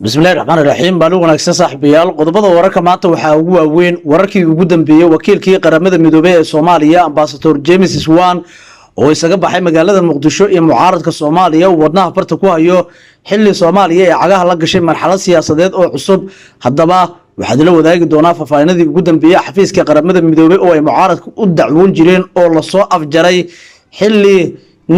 بسم الله الرحمن الرحيم بانو wanaagsan saaxiibayaal qodobada wararka maanta waxa ugu waaweyn wararkii ugu dambeeyay wakiilkii qaramada midoobay ee Soomaaliya ambassador James Swan oo isaga baxay magaalada Muqdisho iyo mucaaradka Soomaaliya wadnaha farta ku hayo xilli Soomaaliya ee cagaha la gashay marxalad siyaasadeed oo cusub hadaba waxaa la wadaagi doonaa faafaahinaadii ugu dambeeyay xafiiska qaramada midoobay oo ay mucaaradku u dacwoon jireen oo la soo afjaray xilli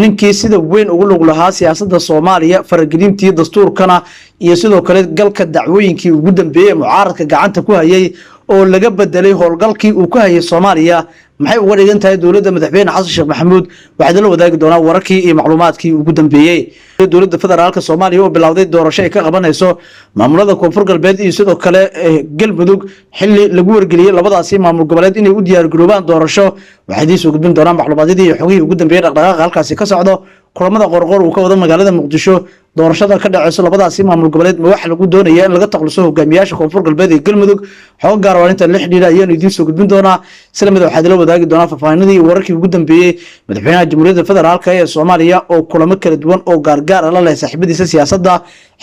ninkii sida weyn ugu lug lahaa siyaasadda Soomaaliya faragelintii dastuurkana iyo sidoo kale galka dacwooyinkii ugu dambeeyay mucaaradka gacanta ku hayay oo laga bedelay howlgalkii uu ka hayay Soomaaliya maxay uga dhigan tahay dawladda madaxweyne Xasan Sheekh Maxamuud waxaa la wadaagi doonaa wararkii iyo macluumaadkii ugu dambeeyay dawladda federaalka Soomaaliya oo bilowday doorasho ay ka qabanayso maamulada koonfur galbeed iyo sidoo kale galmudug xilli lagu wargeliyay labadaasi maamul goboleed inay u diyaar garoobaan doorasho waxay soo gudbin doonaan macluumaadkii iyo xogihii ugu dambeeyay dhaqdhaqaaqa halkaasi ka socdo kulamada qorqor uu ka wada magaalada Muqdisho doorashada ka dhacayso labadaasi maamul goboleed ma wax lagu doonayaa in laga taqluso hogaamiyaasha koonfur galbeed ee galmudug xog gaar ah inta la xidhiidha ayaan idiin soo gudbin doonaa isla waxaa la wadaagi doonaa faafaahinaadii wararkii ugu dambeeyay madaxweynaha jamhuuriyadda federaalka ee Soomaaliya oo kulamo kala duwan oo gaar la leh saaxiibadiisa siyaasadda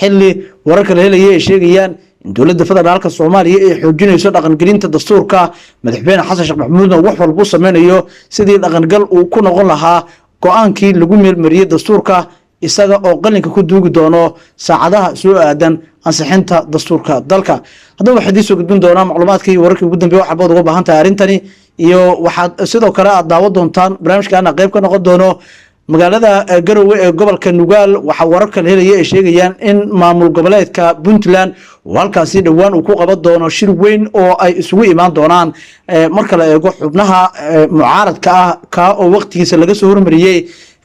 xilli wararka la helay ay sheegayaan in dawladda federaalka Soomaaliya ay xoojinayso dhaqangelinta dastuurka madaxweyne Xasan Sheekh Maxamuud oo wax walba sameeyo sidii dhaqangal uu ku noqon lahaa go'aankii lagu meelmariyay dastuurka isaga oo qalinka ku duugi doono saacadaha soo aadan ansixinta dastuurka dalka hadaba waxaa soo gudbin doonaa macluumaadkii wararkii ugu dambeeyay waxa baad uga baahan tahay arintani iyo waxaad sidoo kale aad daawo doontaan barnaamijkaana qayb ka noqon doono magaalada Garowe ee gobolka Nugaal waxa wararka la helay ay sheegayaan in maamul goboleedka Puntland halkaasi dhawaan uu ku qaban doono shir weyn oo ay isugu imaan doonaan marka la eego xubnaha mucaaradka ah ka oo waqtigiisa laga soo hormariyay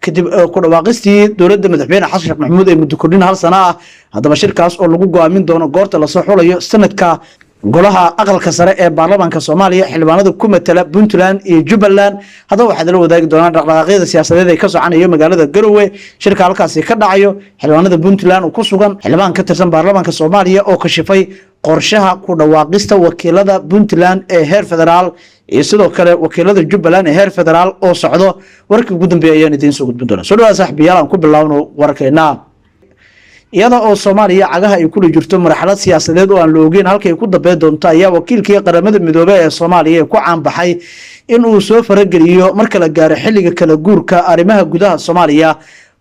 kadib ku dhawaaqistii dawladda madaxweyne Xasan Sheekh Maxamuud ee muddo kordhin hal sano ah hadaba shirkaas oo lagu go'aamin doono goorta la soo xulayo sanadka golaha aqalka sare ee baarlamaanka Soomaaliya xildhibaanada ku matala Puntland iyo Jubbaland hadaba waxaa la wadaagi doonaa dhaqdhaqaaqyada siyaasadeed ee ka soconaya magaalada Garowe shirka halkaasi ka dhacayo xildhibaanada Puntland oo ku sugan xildhibaan ka tirsan baarlamaanka Soomaaliya oo ka shifay qorshaha ku dhawaaqista wakiilada Puntland ee heer federaal iyo sidoo kale wakiilada Jubbaland ee heer federaal oo socdo wararkii ugu dambeeyay ayaan idiin soo gudbin doonaa soo dhawaad saaxiibayaal aan ku bilaawno wararkeena iyada oo Soomaaliya cagaha ay kula jirto marxalad siyaasadeed oo aan la ogeyn halka ay ku dambeyn doonto ayaa wakiilkii qaramada midoobay ee Soomaaliya ku caan baxay in uu soo farageliyo marka la gaaro xilliga kala guurka arrimaha gudaha Soomaaliya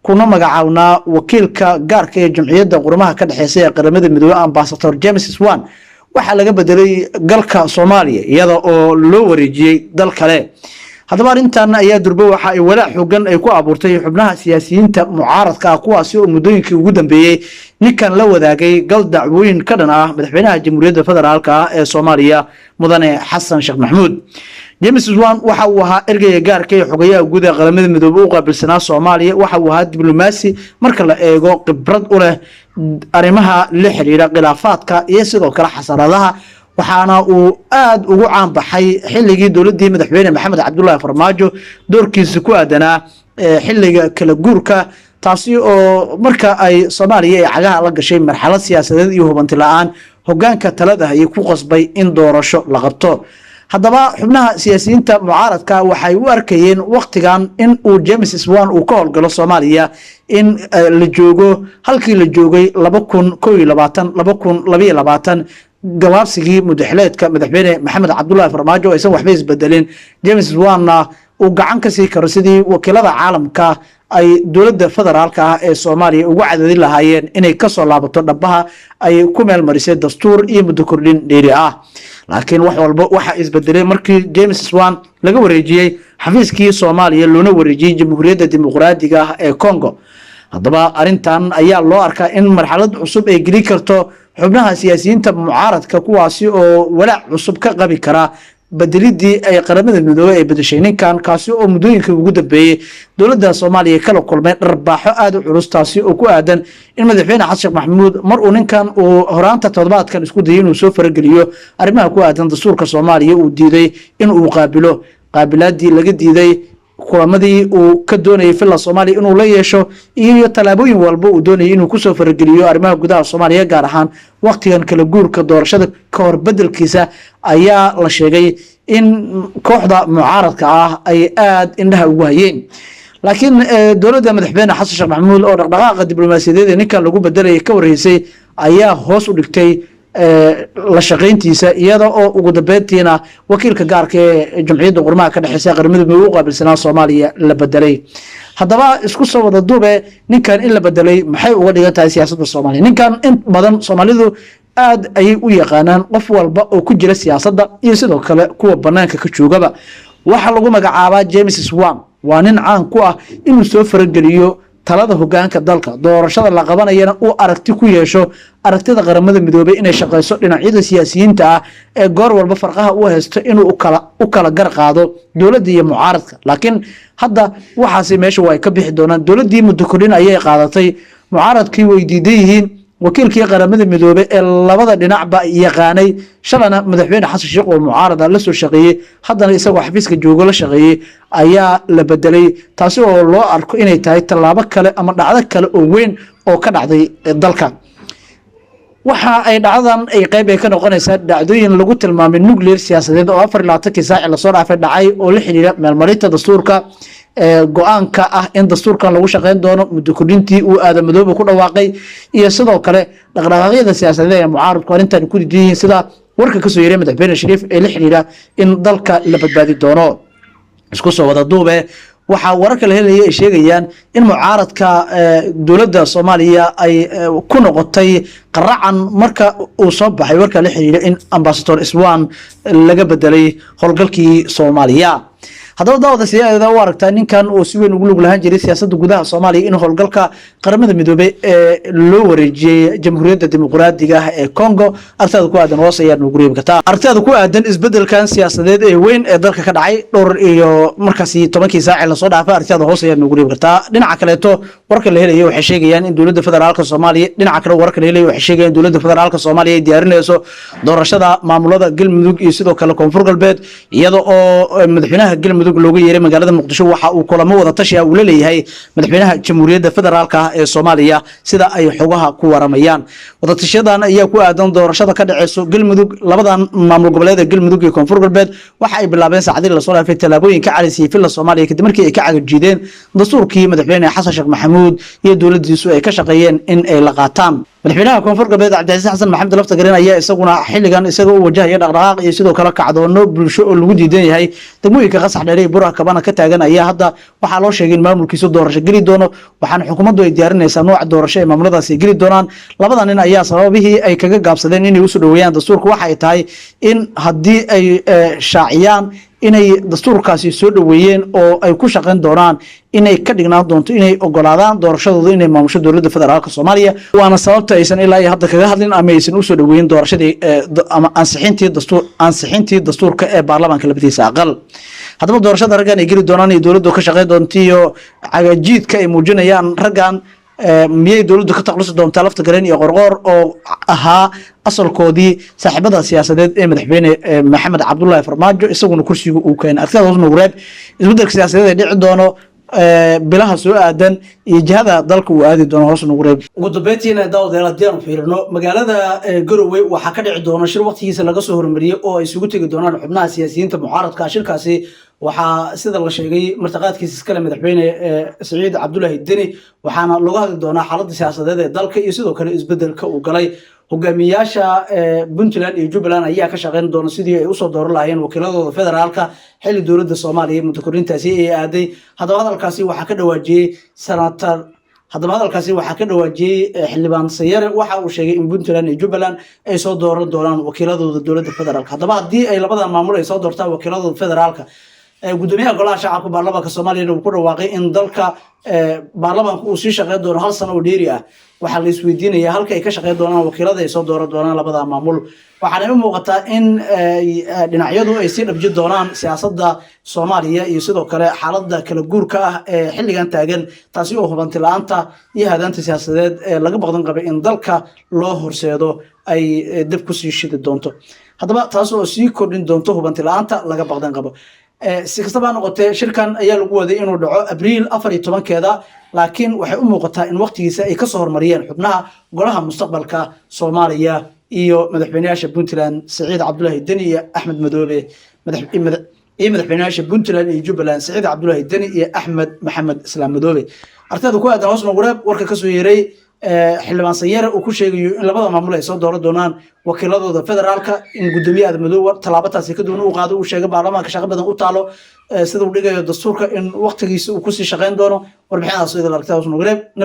kuna magacaawna wakiilka gaarka ee jamciyadda qurumaha ka dhaxaysa ee qaramada midoobay ambassador James Swan waxa laga bedelay galka Soomaaliya iyada oo loo wareejiyay dal kale hadaba arintan ayaa durba waxa ay walaac xooggan ay ku abuurtay xubnaha siyaasiyiinta mucaaradka ah kuwaasi oo muddooyinkii ugu dambeeyay ninkan la wadaagay gal dacwooyin ka dhan ah madaxweynaha jamhuuriyadda federaalka ee Soomaaliya mudane Xasan Sheekh Maxamuud James Swan waxa uu ahaa ergeyga gaarka ee xogayaha guud ee qaramada midoobay u qaabilsanaa Soomaaliya waxa uu ahaa diblomaasi marka la eego khibrad u leh arrimaha la xiriira khilaafaadka iyo sidoo kale xasaradaha waxaana uu aad ugu caan baxay xilligii dawladii madaxweyne Maxamed Cabdullaahi Farmaajo doorkiisa ku aadanaa xilliga kala guurka taasi oo marka ay Soomaaliya ay cagaha la gashay marxalad siyaasadeed iyo hubanti la'aan hoggaanka talada ay ku qasbay in doorasho la qabto hadaba xubnaha siyaasiyiinta mucaaradka waxay u arkayeen waqtigan in uu James Swan uu ka howlgalo Soomaaliya in la joogo halkii la joogay 2022 gabaabsigii mudaxleedka madaxweyne Maxamed Cabdullaahi Farmaajo aysan waxba isbedelin James Swan uu gacan ka sii karo sidii wakiilada caalamka ay dawladda federaalka ah ee Soomaaliya ugu cadadin lahaayeen inay ka soo laabato dhabaha ay ku meel marisay dastuur iyo muddo kordhin dheeri ah laakiin wax walba waxa isbedelay markii James Swan laga wareejiyay xafiiskii Soomaaliya loona wareejiyay Jamhuuriyadda Dimuqraadiga ah ee Congo hadaba arintan ayaa loo arkaa in marxalad cusub ay geli karto xubnaha siyaasiyiinta mucaaradka kuwaasi oo walaac cusub ka qabi kara bedelidii ay qaramada midoobay ay bedeshay ninkan kaasi oo muddooyinkii ugu dambeeyay dawladda Soomaaliya kala kulmay dharbaaxo aad u culus taasi oo ku aadan in madaxweyne Xasan Sheekh Maxamuud mar uu ninkan uu horaanta toddobaadkan isku dayay inuu soo farageliyo arrimaha ku aadan dastuurka Soomaaliya uu diiday in uu qaabilaadii laga diiday kulamadii uu ka doonayay filla Soomaaliya inuu la yeesho iyo talaabooyin walba uu doonayay inuu ku soo farageliyo arrimaha gudaha Soomaaliya gaar ahaan waqtigan kala guurka doorashada ka hor bedelkiisa ayaa la sheegay in kooxda mucaaradka ah ay aad indhaha ugu hayeen laakiin dowladda madaxweyne xasan sheekh maxamuud oo dhaqdhaqaaqa diblomaasiyadeed ee ninkan lagu bedelayay ka warreysay ayaa hoos u dhigtay la shaqayntiisa iyada oo ugu dambeyntiina wakiilka gaarka ee jamciyadda qurmaha ka dhexeysa qaramada midoobay u qaabilsanaa Soomaaliya la bedelay. haddaba isku soo wada duube ninkan in la bedelay maxay uga dhigan tahay siyaasadda Soomaaliya? ninkan in badan Soomaalidu aad ayay u yaqaanaan qof walba oo ku jira siyaasadda iyo sidoo kale kuwa banaanka ka joogaba. waxa lagu magacaabaa James Swan, waa nin caan ku ah inuu soo farageliyo talada hogaanka dalka, doorashada la qabanayana uu aragti ku yeesho aragtida qaramada midoobay inay shaqeyso dhinacyada siyaasiyiinta ah ee goor walba farqaha u haysto inuu u kala gar qaado dowladda iyo mucaaradka. laakiin hadda waxaasi meesha way ka bixi doonaan. dowladdii muddo kordhin ayay qaadatay, mucaaradkii way diidan yihiin. wakiilkii qaramada midoobay ee labada dhinacba yaqaanay shalana madaxweyne xasan sheekh oo mucaarada la soo shaqeeyay, haddana isagoo xafiiska joogo la shaqeeyay ayaa la bedelay, taasi oo loo arko inay tahay tallaabo kale ama dhacdo kale oo weyn oo ka dhacday dalka. waxa ay dhacdan ay qayb ay ka noqonaysaa dhacdooyin lagu tilmaamay nuclear siyaasadeed oo 24 saac la soo dhaafay dhacay oo la xiriira meelmarinta dastuurka go-aanka ah in dastuurkan lagu shaqeyn doono muddo kordhintii uu aadan madoobe ku dhawaaqay iyo sidoo kale dhaqdhaqaaqyada siyaasadeed ee mucaaradku arrintan ku diidan yihiin sida warka ka soo yeeray madaxweyne Shariif ee la xiriira in dalka la badbaadi doono. isku soo wada duube waxaa wararka la helaya ay sheegayaan in mucaaradka dowladda Soomaaliya ay ku noqotay qaracan marka uu soo baxay warka la xiriira in ambassador Swan laga bedelay howlgalkii Soomaaliya. haddaba daawada siyaasada u aragtaa ninkan oo si weyn ugu lug lahaan jiray siyaasadda gudaha Soomaaliya in howlgalka qaramada midoobay loo wareejiyay jamhuuriyadda dimuqraadiga ah ee Congo? aragtida ku aadan hoos ayaa nagu reebi kartaa. aragtida ku aadan isbedelkan siyaasadeed ee weyn ee dalka ka dhacay dhowr iyo markaasi 10 saac la soo dhaafay, aragtida hoos ayaa nagu reebi kartaa. dhinaca kaleeto warka la helayo waxay sheegayaan in dowladda federaalka Soomaaliya warka la helayo waxay sheegayaan in dowladda federaalka Soomaaliya ay diyaarinayso doorashada maamulada Galmudug iyo sidoo kale Koonfur Galbeed, iyada oo madaxweynaha Galmudug looga yeeray magaalada Muqdisho. waxa uu kulamo wada tashi ah u leeyahay madaxweynaha jamhuuriyadda federaalka ee Soomaaliya sida ay xogaha ku waramayaan. wada tashiyadan ayaa ku aadan doorashada ka dhaceyso Galmudug. labadan maamul goboleed ee Galmudug iyo Koonfur Galbeed waxa ay bilaabeen saacadii la soo dhaafay talaabooyin ka calisay filla Soomaaliya kadib markii ay ka cagajiideen dastuurkii madaxweyne xasan sheekh maxamuud iyo dowladdiisu ay ka shaqeeyeen in ay la qaataan. madaxweynaha Koonfur Galbeed Cabdicasiis Xasan Maxamed Laftagareen ayaa isaguna xilligan isagoo u wajahaya dhaqdhaqaaq iyo sidoo kale kacdoono bulsho oo lagu diidan yahay degmooyinka qasax dheer ee buraha kabana ka taagan ayaa hadda waxaa loo sheegay in maamulkiisu doorasho geli doono, waxaana xukuumaddu ay diyaarinaysaa nooca doorasho ee maamuladaasi geli doonaan. labadan nin ayaa sababihii ay kaga gaabsadeen inay u soo dhaweeyaan dastuurka waxa ay tahay in haddii ay shaaciyaan inay dastuurkaasi soo dhaweeyeen oo ay ku shaqeyn doonaan inay ka dhignaan doonto inay ogolaadaan doorashadooda inay maamusho dowladda federaalka Soomaaliya, waana sababta aysan ilaa iyo hadda kaga hadlin ama aysan u soo dhaweeyin doorashadii ama ansixintii dastuurka ee baarlamaanka labadiisa aqal. haddaba doorashada raggan ay geli doonaan iyo dowladdu ka shaqeyn doonto iyo cagajiidka ay muujinayaan raggan miyay dowladdu ka taqlusi doontaa Laftagareen iyo Qorqoor oo ahaa asalkoodii saaxiibada siyaasadeed ee madaxweyne Maxamed Cabdullaahi Farmaajo isaguna kursiga uu keenay? aragtida hoos nagu reeb isbedelka siyaasadeed ee dhici doono bilaha soo aadan iyo jihada dalka uu aadi doono hoos nagu reeb. ugu dambeyntiina daawadayaal haddii aan fiirino magaalada Garowe waxaa ka dhici doona shir waqtigiisa laga soo hormariyay oo ay isugu tegi doonaan xubnaha siyaasiyiinta mucaaradka. shirkaasi waxaa sida la sheegay martaqaadkiisa iskale madaxweyne Saciid Cabdullaahi Deni, waxaana lagu hadli doonaa xaaladda siyaasadeed ee dalka iyo sidoo kale isbedelka uu galay. hogaamiyaasha Puntland iyo Jubbaland ayaa ka shaqeyn doona sidii ay u soo dooran lahaayeen wakiiladooda federaalka xilli dowladda Soomaaliya muddo kordhintaasi ay aaday. haddaba hadalkaasi waxaa ka dhawaajiyay xildhibaan Sayare. waxa uu sheegay in Puntland iyo Jubbaland ay soo dooran doonaan wakiiladooda dowladda federaalka. haddaba haddii ay labadan maamul ay soo doortaan wakiiladooda federaalka, gudoomiyaha golaha shacabka baarlamaanka Soomaaliya uu ku dhawaaqay in dalka baarlamaanku uu sii shaqeyn doono 1 sano oo dheeri ah. waxaa la isweydiinayaa halka ay ka shaqeyn doonaan wakiilada ay soo dooran doonaan labada maamul. waxaana u muuqataa in dhinacyadu ay sii dhabji doonaan siyaasadda Soomaaliya iyo sidoo kale xaaladda kala guurka ah ee xilligan taagan, taasi oo hubanti la'aanta iyo hadaanta siyaasadeed ee laga baqdan qabay in dalka loo horseedo ay dib ku sii shidi doonto. haddaba taas oo sii kordhin doonto hubanti la'aanta laga baqdan qabo. si kastaba noqotee shirkan ayaa lagu waday inuu dhaco Abriil 14-keeda, laakiin waxay u muuqataa in waqtigiisa ay ka soo hormariyeen xubnaha golaha mustaqbalka Soomaaliya iyo madaxweynayaasha Puntland Saciid Cabdullaahi Deni iyo Axmed Madoobe iyo madaxweynayaasha Puntland iyo Jubbaland Saciid Cabdullaahi Deni iyo Axmed Maxamed Islaam Madoobe artada ku aadan hoos noqoreeb warka ka soo yeeray xildhibaan Sanyare uu ku sheegayo in labada maamul ay soo dooran doonaan wakiiladooda federaalka in gudoomiyaha Madoobe talaabataasi ka doon uu qaado uu sheegay baarlamaanka shaqo badan u taalo sida uu dhigayo dastuurka in waqtigiisa uu ku sii shaqeyn doono warbixinahaas soo idin aragtaa hoos noqoreeb